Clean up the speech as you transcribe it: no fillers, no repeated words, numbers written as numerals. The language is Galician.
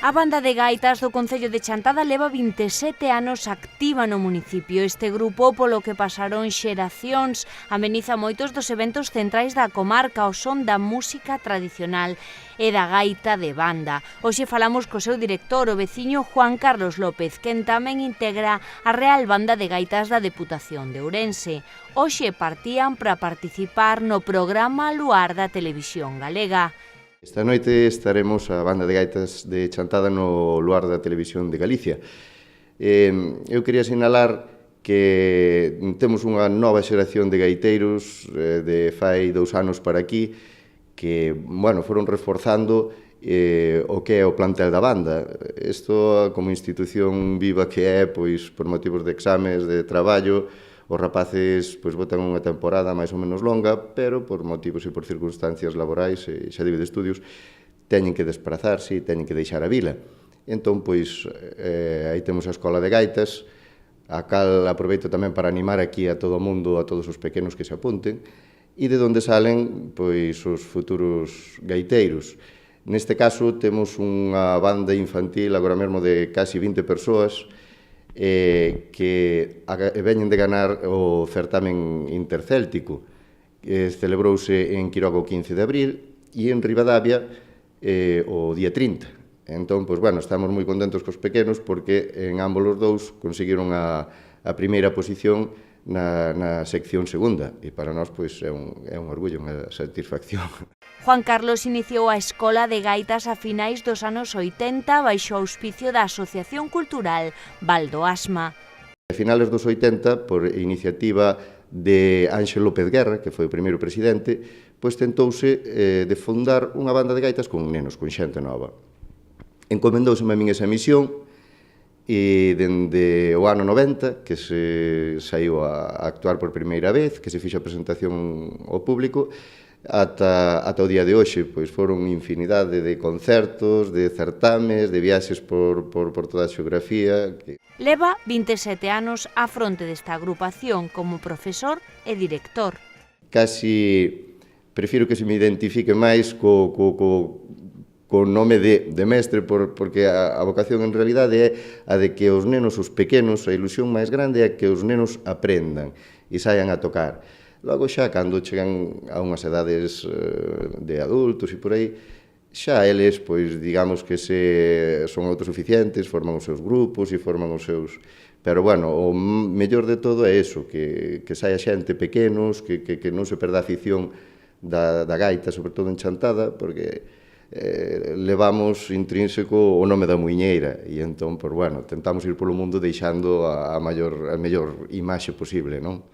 A banda de gaitas do Concello de Chantada leva 27 anos activa no municipio. Este grupo, polo que pasaron xeracións, ameniza moitos dos eventos centrais da comarca ao son da música tradicional e da gaita de banda. Hoxe falamos co seu director, o veciño Juan Carlos López, quen tamén integra a Real Banda de Gaitas da Deputación de Ourense. Hoxe partían para participar no programa Luar da Televisión Galega. Esta noite estaremos a Banda de Gaitas de Chantada no Luar da Televisión de Galicia. Eu quería sinalar que temos unha nova xeración de gaiteiros de fai 2 anos para aquí que, foron reforzando o que é o plantel da banda. Isto, como institución viva que é, pois, por motivos de exames, de traballo, os rapaces botan unha temporada máis ou menos longa, pero por motivos e por circunstancias laborais e xa de estudios teñen que desplazarse e teñen que deixar a vila. Entón, aí temos a Escola de Gaitas, a cal aproveito tamén para animar aquí a todo o mundo, a todos os pequenos que se apunten, e de onde salen os futuros gaiteiros. Neste caso, temos unha banda infantil agora mesmo de casi 20 persoas, que veñen de ganar o certamen intercéltico. Celebrouse en Quiroga o 15 de abril e en Ribadavia o día 30. Entón, estamos moi contentos cos pequenos porque en ambos os dous conseguiron a primeira posición na sección segunda e para nós é un orgullo, unha satisfacción. Juan Carlos iniciou a Escola de Gaitas a finais dos anos 80 baixo o auspicio da Asociación Cultural Valdoasma. A finales dos 80, por iniciativa de Ángel López Guerra, que foi o primeiro presidente, tentouse de fundar unha banda de gaitas con nenos, con xente nova. Encomendouseme a min esa misión e dende o ano 90, que se saiu a actuar por primeira vez, que se fixo a presentación ao público, ata o día de hoxe, foron infinidade de concertos, de certames, de viaxes por toda a xeografía. Leva 27 anos á fronte desta agrupación como profesor e director. Casi prefiro que se me identifique máis co nome de mestre, porque a vocación en realidade é a de que os nenos, os pequenos, a ilusión máis grande é que os nenos aprendan e saian a tocar. Logo xa, cando chegan a unhas edades de adultos e por aí, xa eles, digamos que son autosuficientes, forman os seus grupos e forman os seus... Pero, o mellor de todo é eso, que saia xente pequenos, que non se perda a afición da gaita, sobre todo en Chantada, porque levamos intrínseco o nome da muiñeira e entón, tentamos ir polo mundo deixando a mellor imaxe posible, non?